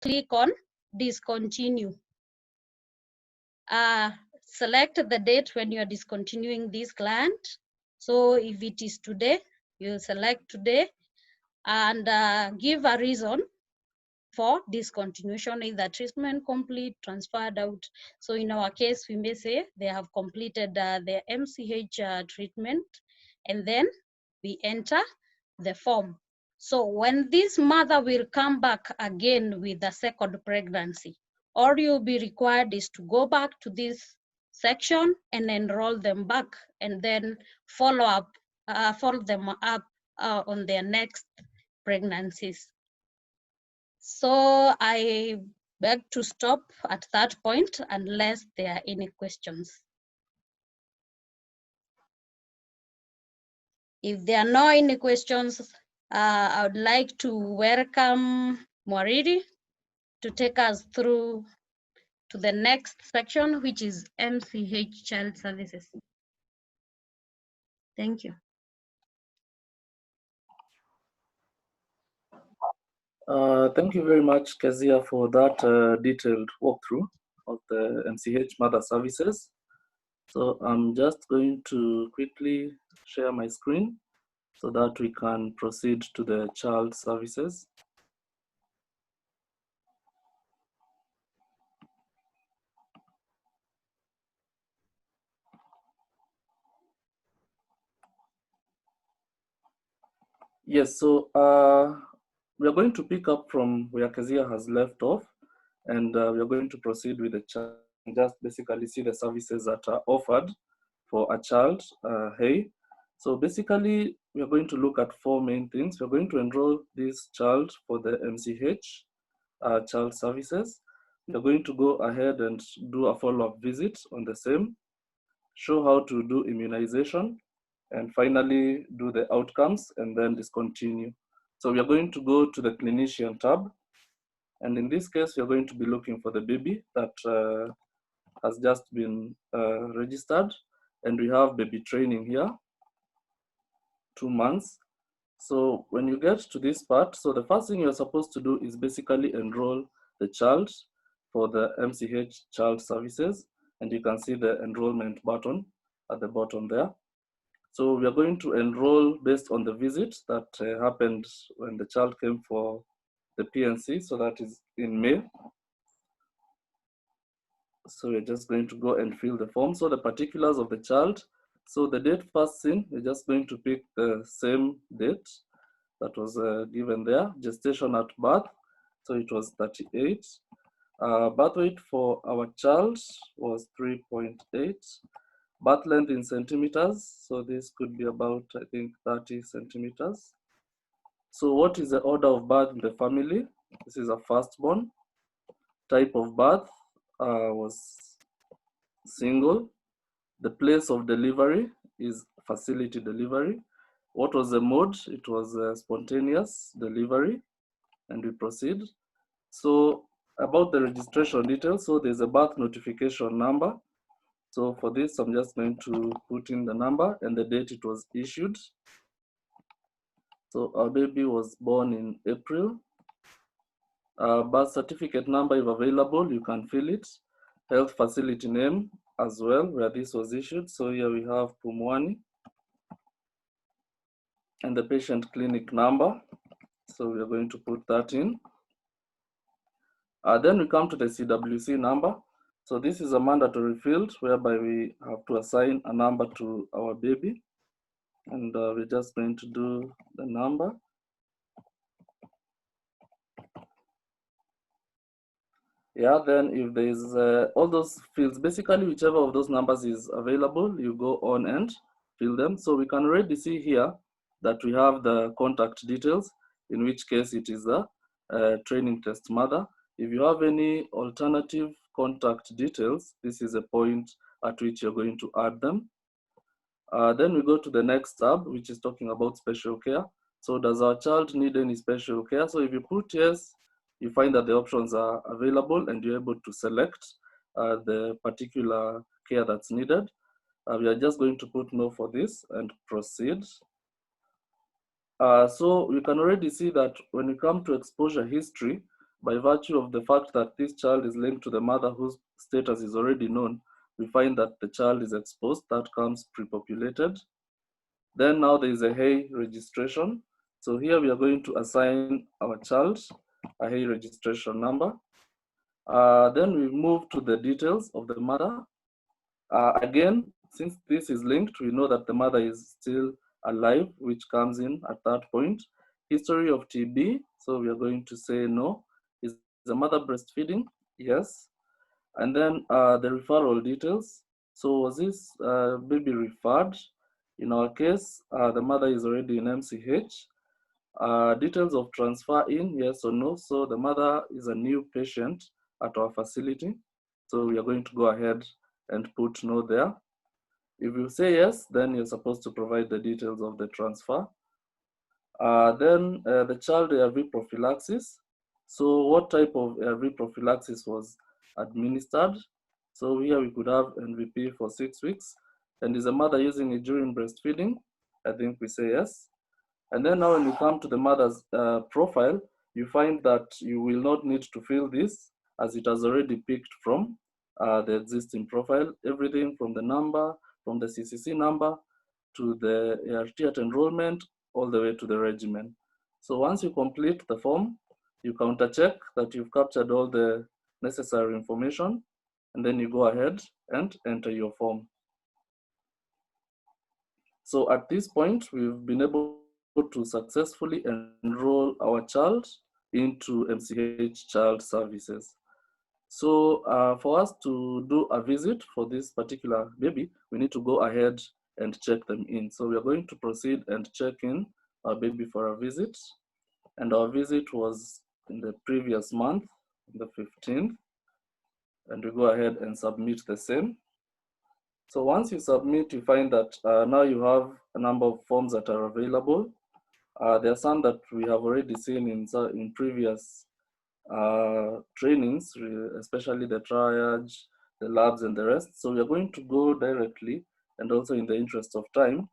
click on discontinue. Select the date when you are discontinuing this client. So if it is today, you select today and give a reason for discontinuation, either treatment complete, transferred out. So in our case, we may say they have completed their MCH treatment, and then we enter the form. So when this mother will come back again with the second pregnancy, all you'll be required is to go back to this section and enroll them back, and then follow them up on their next pregnancies. So I beg to stop at that point unless there are any questions. If there are no any questions, I would like to welcome Mwariri to take us through to the next section, which is MCH Child Services. Thank you. Thank you very much, Kezia, for that detailed walkthrough of the MCH Mother Services. So I'm just going to quickly share my screen so that we can proceed to the child services. Yes, so we are going to pick up from where Kezia has left off, and we are going to proceed with the child and just basically see the services that are offered for a child. Hey, so basically we are going to look at four main things. We're going to enroll this child for the MCH child services. We're going to go ahead and do a follow-up visit on the same, show how to do immunization, and finally do the outcomes and then discontinue. So we are going to go to the clinician tab. And in this case, we are going to be looking for the baby that has just been registered. And we have baby training here, 2 months. So when you get to this part, so the first thing you're supposed to do is basically enroll the child for the MCH child services. And you can see the enrollment button at the bottom there. So we are going to enroll based on the visit that happened when the child came for the PNC. So that is in May. So we're just going to go and fill the form. So the particulars of the child. So the date first seen, we're just going to pick the same date that was given there. Gestation at birth, so it was 38. Birth weight for our child was 3.8. Birth length in centimeters, so this could be about, I think, 30 centimeters. So what is the order of birth in the family? This is a firstborn. Type of birth was single. The place of delivery is facility delivery. What was the mode? It was a spontaneous delivery, and we proceed. So about the registration details, so there's a birth notification number. So for this, I'm just going to put in the number and the date it was issued. So our baby was born in April. Birth certificate number, if available, you can fill it. Health facility name as well, where this was issued. So here we have Pumwani. And the patient clinic number. So we are going to put that in. Then we come to the CWC number. So this is a mandatory field whereby we have to assign a number to our baby. And we're just going to do the number. Yeah, then if there's all those fields, basically whichever of those numbers is available, you go on and fill them. So we can already see here that we have the contact details, in which case it is a training test mother. If you have any alternative contact details, this is a point at which you're going to add them. Then we go to the next tab, which is talking about special care. So does our child need any special care? So if you put yes, you find that the options are available and you're able to select the particular care that's needed. We are just going to put no for this and proceed. So we can already see that when we come to exposure history, by virtue of the fact that this child is linked to the mother whose status is already known, we find that the child is exposed. That comes pre-populated. Then now there is a HEY registration. So here we are going to assign our child a HEY registration number. Then we move to the details of the mother. Again, since this is linked, we know that the mother is still alive, which comes in at that point. History of TB, so we are going to say no. Is the mother breastfeeding? Yes. And then the referral details. So was this baby referred? In our case, the mother is already in MCH. Details of transfer in, yes or no. So the mother is a new patient at our facility. So we are going to go ahead and put no there. If you say yes, then you're supposed to provide the details of the transfer. Then the child ARV prophylaxis. So what type of ARV prophylaxis was administered? So here we could have NVP for 6 weeks. And is the mother using it during breastfeeding? I think we say yes. And then now when you come to the mother's profile, you find that you will not need to fill this as it has already picked from the existing profile, everything from the number, from the CCC number to the ART at enrollment, all the way to the regimen. So once you complete the form, you counter check that you've captured all the necessary information, and then you go ahead and enter your form. So at this point, we've been able to successfully enroll our child into MCH Child Services. So for us to do a visit for this particular baby, we need to go ahead and check them in. So we are going to proceed and check in our baby for a visit. And our visit was in the previous month, the 15th. And we go ahead and submit the same. So once you submit, you find that now you have a number of forms that are available. There are some that we have already seen in previous trainings, especially the triage, the labs, and the rest. So we are going to go directly, and also in the interest of time,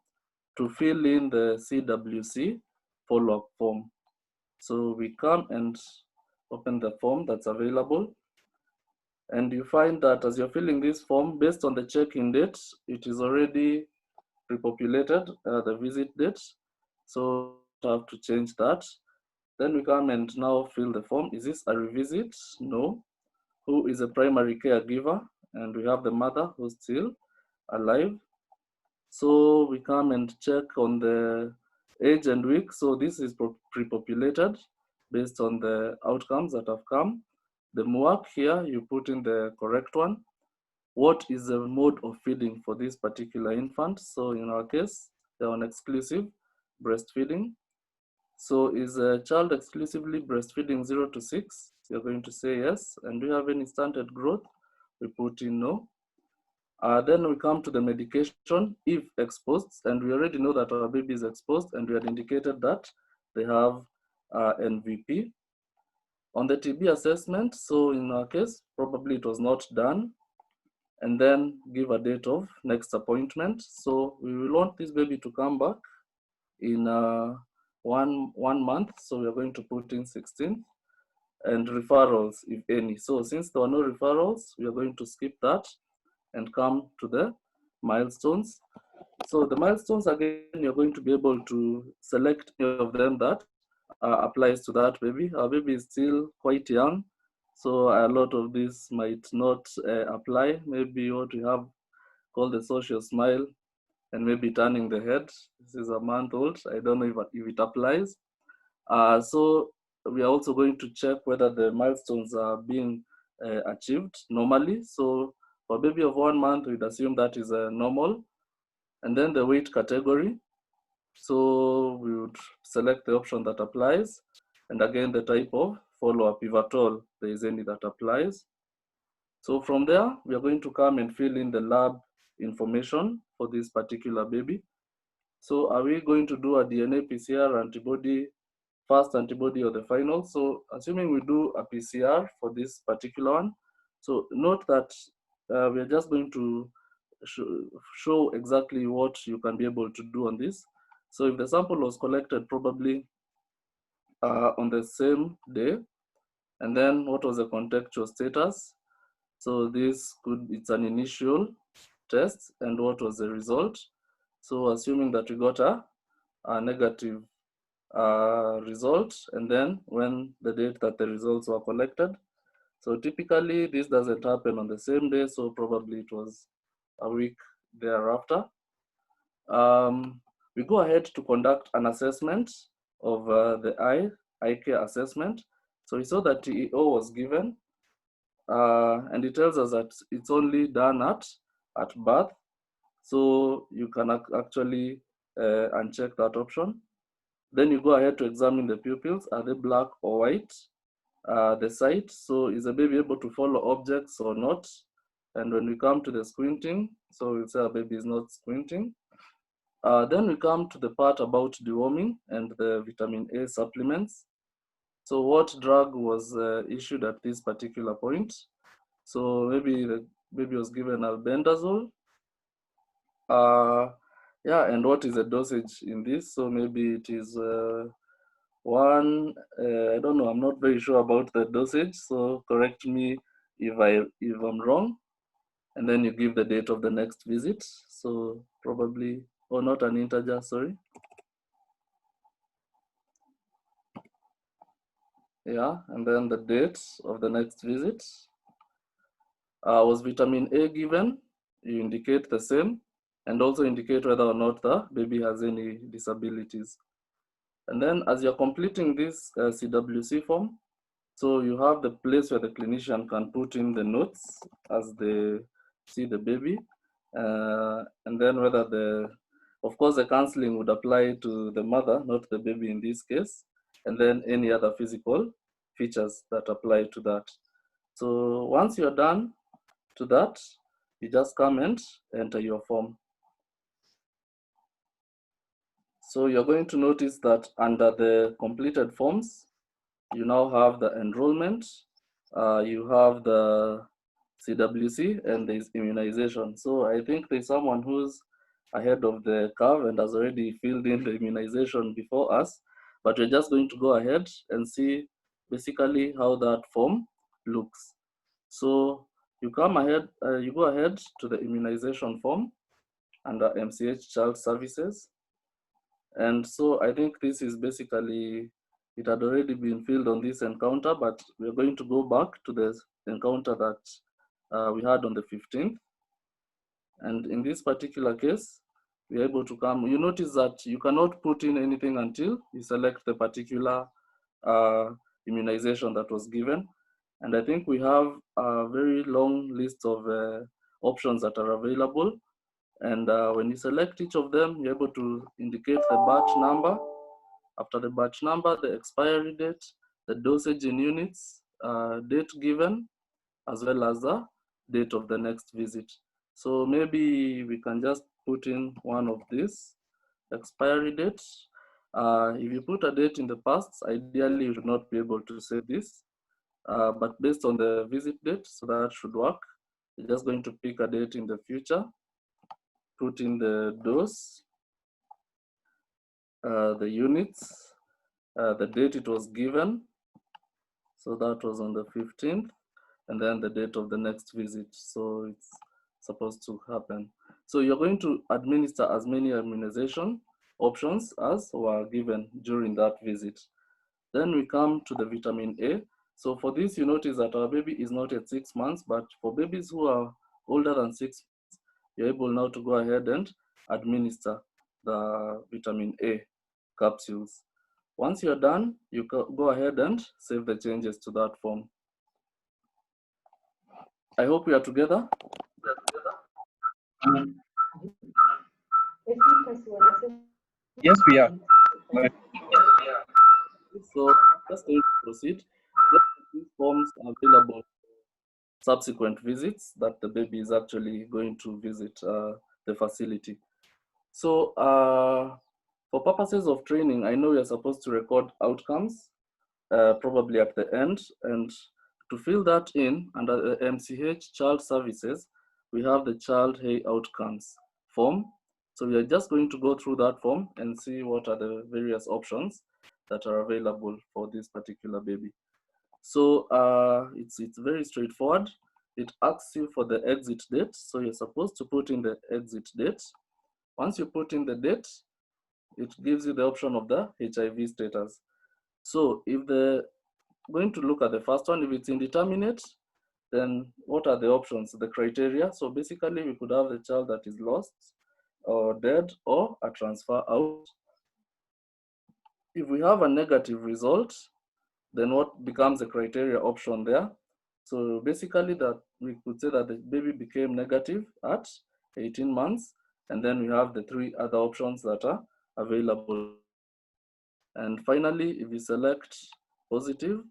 to fill in the CWC follow-up form. So we come and open the form that's available. And you find that as you're filling this form, based on the check-in date, it is already pre-populated, the visit date. So we have to change that. Then we come and now fill the form. Is this a revisit? No. Who is a primary caregiver? And we have the mother who's still alive. So we come and check on the age and week. So this is pre-populated based on the outcomes that have come. The MUAC here, you put in the correct one. What is the mode of feeding for this particular infant? So in our case, they're on exclusive breastfeeding. So is a child exclusively breastfeeding 0 to 6? You're going to say yes. And do you have any stunted growth? We put in no. Then we come to the medication if exposed, and we already know that our baby is exposed, and we had indicated that they have NVP. On the TB assessment, so in our case, probably it was not done, and then give a date of next appointment. So we will want this baby to come back in one month. So we are going to put in 16th, and referrals, if any. So since there were no referrals, we are going to skip that and come to the milestones. So the milestones, again, you're going to be able to select any of them that applies to that baby. Our baby is still quite young, so a lot of this might not apply. Maybe what we have called the social smile and maybe turning the head. This is a month old. I don't know if it applies. So we are also going to check whether the milestones are being achieved normally. So for a baby of 1 month, we'd assume that is normal. And then the weight category. So we would select the option that applies. And again, the type of follow-up, if at all there is any that applies. So from there, we are going to come and fill in the lab information for this particular baby. So are we going to do a DNA PCR antibody, first antibody or the final? So assuming we do a PCR for this particular one, so note that we are just going to show exactly what you can be able to do on this. So if the sample was collected probably on the same day, And then what was the contextual status? So it's an initial test, and what was the result? So assuming that we got a negative result, and then when the date that the results were collected. So typically this doesn't happen on the same day, so probably it was a week thereafter. We go ahead to conduct an assessment of the eye care assessment. So we saw that TEO was given, and it tells us that it's only done at birth. So you can actually uncheck that option. Then you go ahead to examine the pupils. Are they black or white? The sight, so is the baby able to follow objects or not? And when we come to the squinting, so we'll say our baby is not squinting. Then we come to the part about deworming and the vitamin A supplements. So what drug was issued at this particular point? So maybe the baby was given albendazole. Yeah, and what is the dosage in this? So maybe it is one, I don't know, I'm not very sure about the dosage, so correct me if I'm wrong. And then you give the date of the next visit. So probably, or not an integer, sorry. Yeah, and then the date of the next visit. Was vitamin A given? You indicate the same, and also indicate whether or not the baby has any disabilities. And then as you're completing this CWC form, so you have the place where the clinician can put in the notes as they see the baby, and then whether of course, the counseling would apply to the mother, not the baby in this case, and then any other physical features that apply to that. So once you're done to that, you just come and enter your form. So you're going to notice that under the completed forms, you now have the enrollment, you have the CWC, and there's immunization. So I think there's someone who's ahead of the curve and has already filled in the immunization before us, but we're just going to go ahead and see basically how that form looks. So you come ahead, you go ahead to the immunization form under MCH Child Services. And so I think this is basically, it had already been filled on this encounter, but we're going to go back to the encounter that we had on the 15th. And in this particular case, we're able to come, you notice that you cannot put in anything until you select the particular immunization that was given. And I think we have a very long list of options that are available. And when you select each of them, you're able to indicate the batch number. After the batch number, the expiry date, the dosage in units, date given, as well as the date of the next visit. So maybe we can just put in one of these expiry dates. If you put a date in the past, ideally you should not be able to say this, but based on the visit date, so that should work. You're just going to pick a date in the future, put in the dose, the units, the date it was given. So that was on the 15th, and then the date of the next visit. So it's supposed to happen. So you're going to administer as many immunization options as were given during that visit. Then we come to the vitamin A. So for this, you notice that our baby is not at 6 months, but for babies who are older than 6 months, you're able now to go ahead and administer the vitamin A capsules. Once you're done, you go ahead and save the changes to that form. I hope we are together. Yes, we are. So just going to proceed. These forms are available for subsequent visits that the baby is actually going to visit the facility. So for purposes of training, I know you're supposed to record outcomes probably at the end, and to fill that in under the MCH Child Services, we have the Child Hey Outcomes form. So we are just going to go through that form and see what are the various options that are available for this particular baby. So it's very straightforward. It asks you for the exit date. So you're supposed to put in the exit date. Once you put in the date, it gives you the option of the HIV status. So if going to look at the first one, if it's indeterminate, then what are the options, the criteria? So basically we could have the child that is lost or dead or a transfer out. If we have a negative result, then what becomes the criteria option there? So basically that we could say that the baby became negative at 18 months, and then we have the 3 other options that are available. And finally, if we select positive,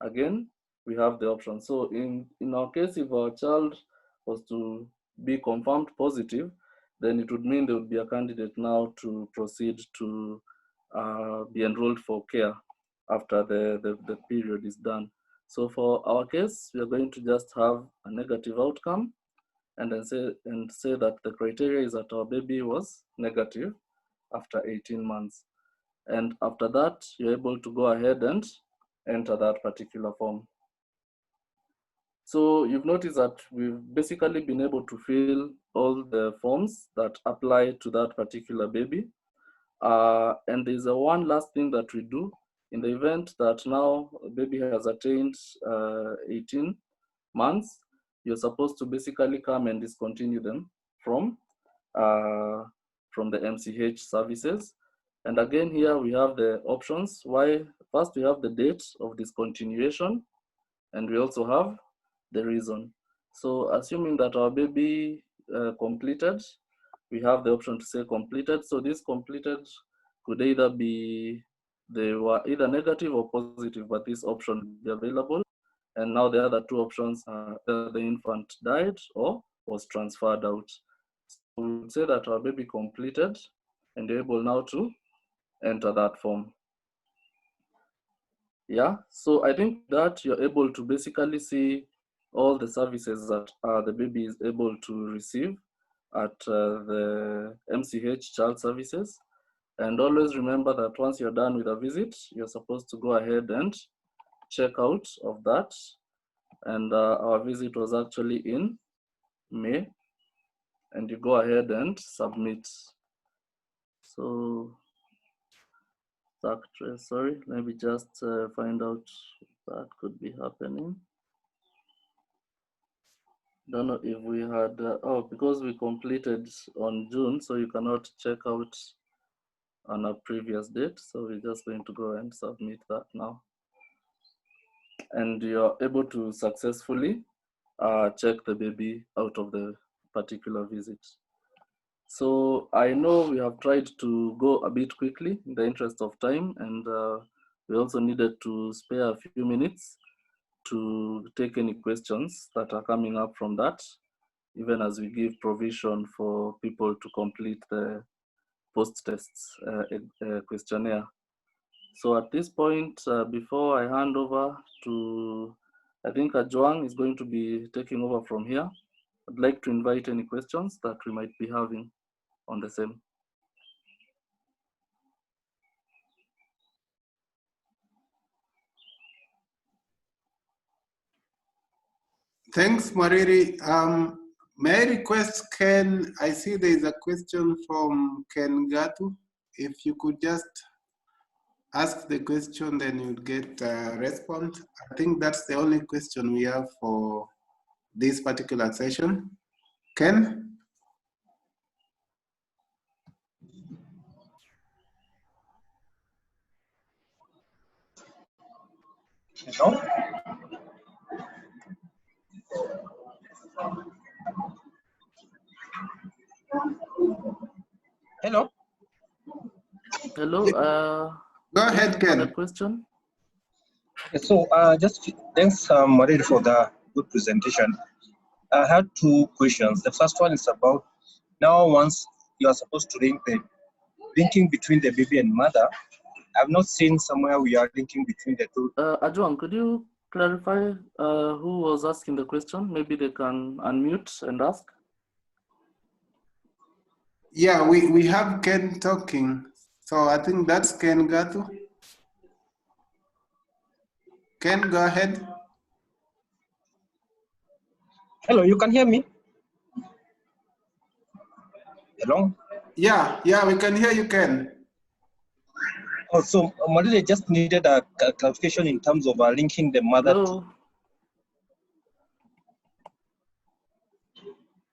again, we have the option. So in our case, if our child was to be confirmed positive, then it would mean there would be a candidate now to proceed to be enrolled for care after the period is done. So for our case, we are going to just have a negative outcome and then say that the criteria is that our baby was negative after 18 months. And after that, you're able to go ahead and enter that particular form. So you've noticed that we've basically been able to fill all the forms that apply to that particular baby. And there's one last thing that we do in the event that now a baby has attained 18 months, you're supposed to basically come and discontinue them from the MCH services. And again, here we have the options. First we have the date of discontinuation, and we also have the reason. So assuming that our baby completed, we have the option to say completed. So this completed could either be, they were either negative or positive, but this option will be available. And now the other 2 options are either the infant died or was transferred out. So we would say that our baby completed and you're able now to enter that form. Yeah, so I think that you're able to basically see all the services that the baby is able to receive at the MCH child services. And always remember that once you're done with a visit, you're supposed to go ahead and check out of that. And our visit was actually in May, and you go ahead and submit. So, sorry, let me just find out if that could be happening. Don't know if we had, because we completed on June, so you cannot check out on a previous date. So we're just going to go and submit that now. And you're able to successfully check the baby out of the particular visit. So I know we have tried to go a bit quickly in the interest of time, and we also needed to spare a few minutes to take any questions that are coming up from that, even as we give provision for people to complete the post-tests questionnaire. So at this point, before I hand over to, I think Ajuang is going to be taking over from here. I'd like to invite any questions that we might be having on the same. Thanks, Mariri. May I request Ken, I see there is a question from Ken Gatu. If you could just ask the question, then you'll get a response. I think that's the only question we have for this particular session. Ken? Hello? Hello? Hello, Go ahead, Ken. the question? Okay, so just thanks, Marie, for the good presentation. I had 2 questions. The first one is about now once you are supposed to link the linking between the baby and mother. I've not seen somewhere we are linking between the 2. Ajuang, could you clarify who was asking the question? Maybe they can unmute and ask. Yeah, we have Ken talking. So I think that's Ken Gatu. Ken, go ahead. Hello, you can hear me? Hello? Yeah, we can hear you, Ken. Oh, so Maria just needed a clarification in terms of linking the mother to.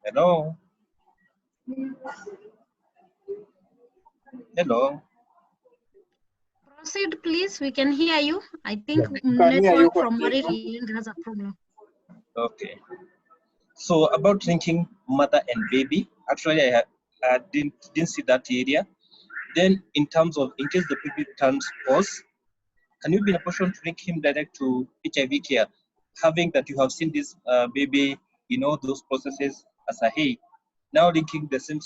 Hello? Hello? Proceed, please. We can hear you. I think can hear you network from when Mariri has a problem. Okay. So about linking mother and baby, actually I didn't see that area. Then in terms of, in case the baby turns pause, can you be in a position to link him direct to HIV care? Having that you have seen this baby in all those processes as a hey, now linking the same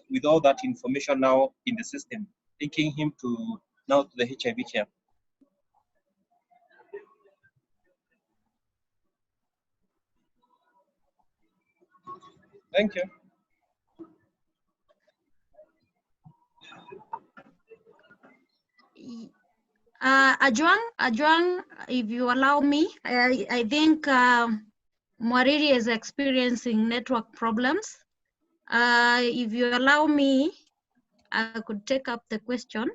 with all that information now in the system, linking him to now to the HIV care. Thank you. Ajwang, if you allow me, I think Mwariri is experiencing network problems. If you allow me, I could take up the question.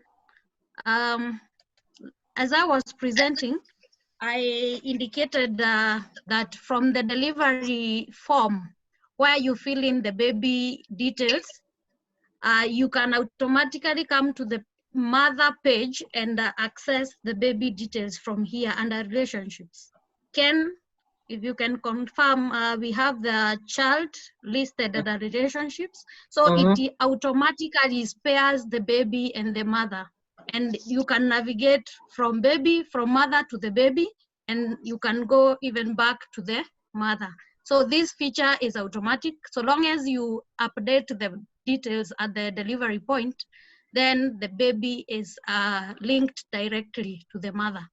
As I was presenting, I indicated that from the delivery form, where you fill in the baby details, you can automatically come to the mother page and access the baby details from here under relationships. Ken, if you can confirm, we have the child listed under relationships. So it automatically spares the baby and the mother. And you can navigate from mother to the baby, and you can go even back to the mother. So this feature is automatic. So long as you update the details at the delivery point, then the baby is linked directly to the mother.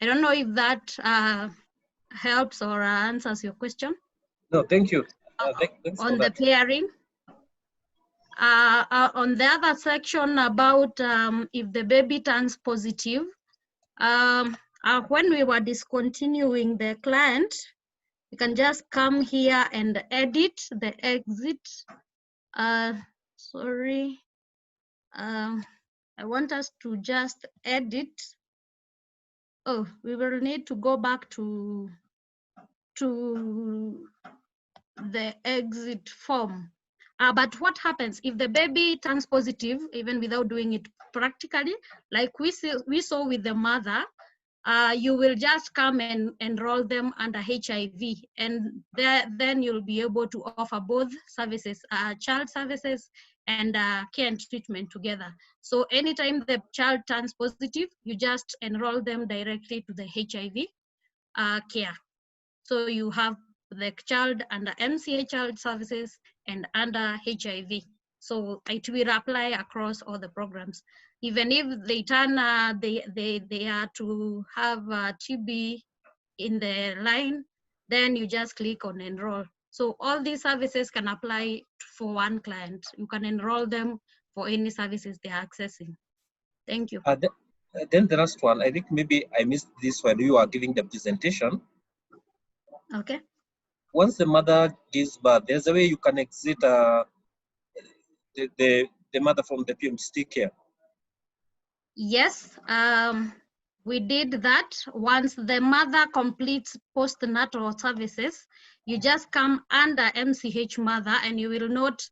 I don't know if that helps or answers your question. No, thank you. Thanks on for the that. pairing. On the other section about if the baby turns positive, when we were discontinuing the client, you can just come here and edit the exit. Sorry, I want us to just edit. Oh, we will need to go back to the exit form. But what happens if the baby turns positive, even without doing it practically, like we saw with the mother, you will just come and enroll them under HIV, and then you'll be able to offer both services, child services and care and treatment together. So anytime the child turns positive, you just enroll them directly to the HIV care. So you have the child under MCA child services and under HIV. So it will apply across all the programs. Even if they turn, they are to have TB in the line, then you just click on enroll. So all these services can apply for one client. You can enroll them for any services they are accessing. Thank you. Then the last one, I think maybe I missed this while you are giving the presentation. Okay. Once the mother gives birth, there's a way you can exit the mother from the PMC care. Yes, we did that. Once the mother completes postnatal services, you just come under MCH mother, and you will note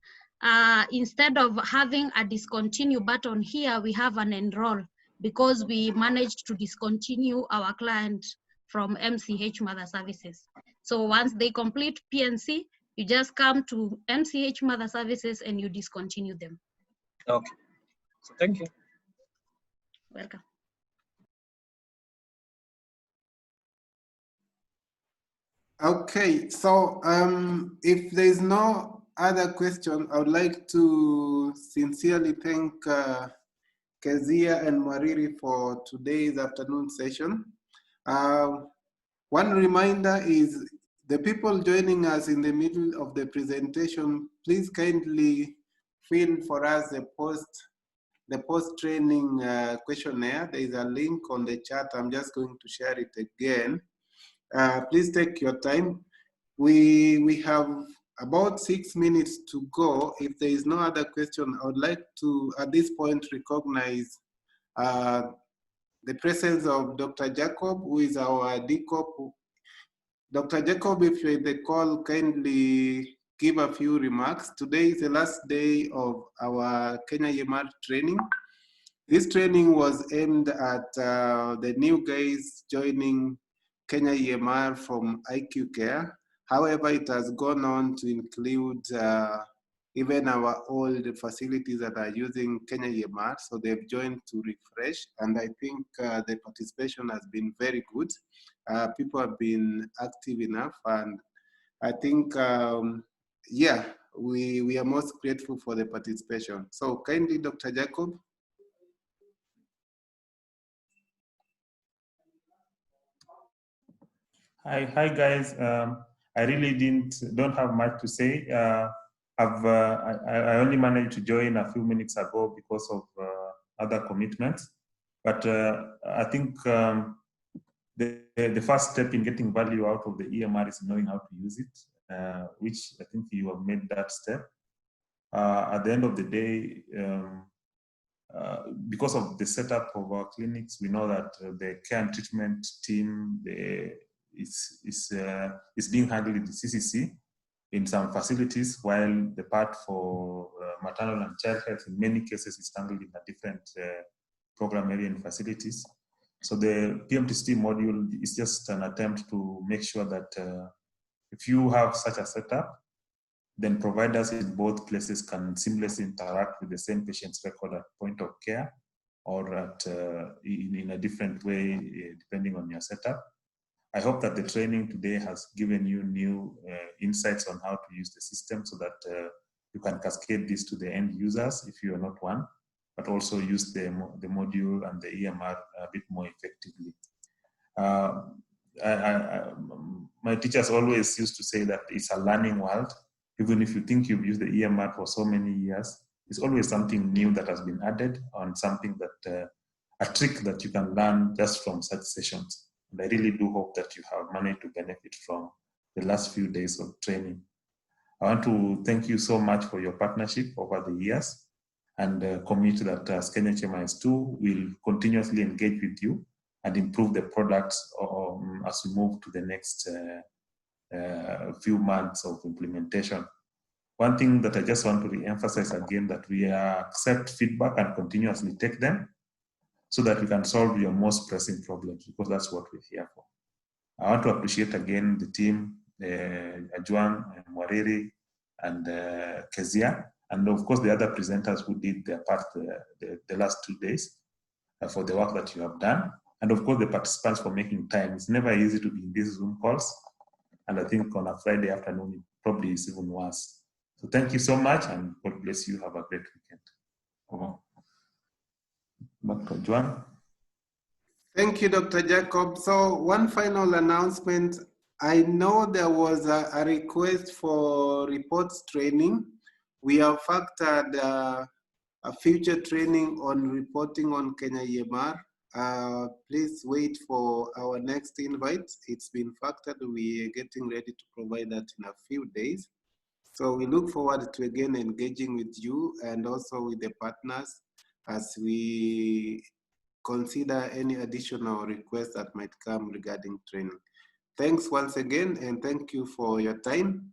instead of having a discontinue button here, we have an enroll, because we managed to discontinue our client from MCH mother services. So once they complete PNC, you just come to MCH mother services and you discontinue them. Okay, so thank you. Welcome. Okay, so if there's no other question, I would like to sincerely thank Kezia and Mariri for today's afternoon session. One reminder is the people joining us in the middle of the presentation, please kindly fill for us the post the post-training questionnaire. There is a link on the chat. I'm just going to share it again. Please take your time. We have about 6 minutes to go. If there is no other question, I would like to, at this point, recognize the presence of Dr. Jacob, who is our DCOP. Dr. Jacob, if you're in the call, kindly give a few remarks. Today is the last day of our KenyaEMR training. This training was aimed at the new guys joining KenyaEMR from IQ Care. However, it has gone on to include even our old facilities that are using KenyaEMR. So they've joined to refresh. And I think the participation has been very good. People have been active enough. And I think, yeah, we are most grateful for the participation. So kindly, Dr. Jacob. Hi guys. I really don't have much to say. I only managed to join a few minutes ago because of other commitments. But I think the first step in getting value out of the EMR is knowing how to use it, which I think you have made that step. At the end of the day, because of the setup of our clinics, we know that the care and treatment team is being handled in the CCC in some facilities, while the part for maternal and child health in many cases is handled in a different program area and facilities. So the PMTCT module is just an attempt to make sure that if you have such a setup, then providers in both places can seamlessly interact with the same patient's record at point of care or at in a different way, depending on your setup. I hope that the training today has given you new insights on how to use the system so that you can cascade this to the end users if you are not one, but also use the module and the EMR a bit more effectively. My teachers always used to say that it's a learning world. Even if you think you've used the EMR for so many years, it's always something new that has been added on something that, a trick that you can learn just from such sessions. And I really do hope that you have managed to benefit from the last few days of training. I want to thank you so much for your partnership over the years and commit that as KenyaEMR 2 will continuously engage with you and improve the products as we move to the next few months of implementation. One thing that I just want to re-emphasize again, that we accept feedback and continuously take them so that we can solve your most pressing problems, because that's what we're here for. I want to appreciate again the team, Ajuang, Mwariri, and Kezia, and of course the other presenters who did their part the last 2 days for the work that you have done. And of course the participants for making time. It's never easy to be in these Zoom calls. And I think on a Friday afternoon, it probably is even worse. So thank you so much, and God bless you. Have a great weekend. Over. Back to Juan. Thank you, Dr. Jacob. So one final announcement. I know there was a request for reports training. We have factored a future training on reporting on KenyaEMR. Please wait for our next invite. It's been factored. We are getting ready to provide that in a few days. So we look forward to again engaging with you and also with the partners as we consider any additional requests that might come regarding training. Thanks once again, and thank you for your time.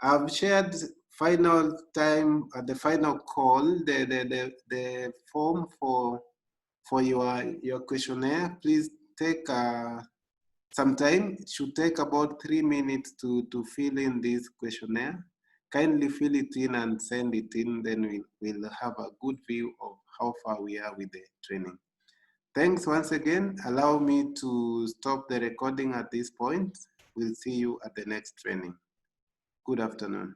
I've shared final time at the final call, the form for your questionnaire. Please take some time. It should take about 3 minutes to fill in this questionnaire. Kindly fill it in and send it in, then we'll have a good view of how far we are with the training. Thanks once again. Allow me to stop the recording at this point. We'll see you at the next training. Good afternoon.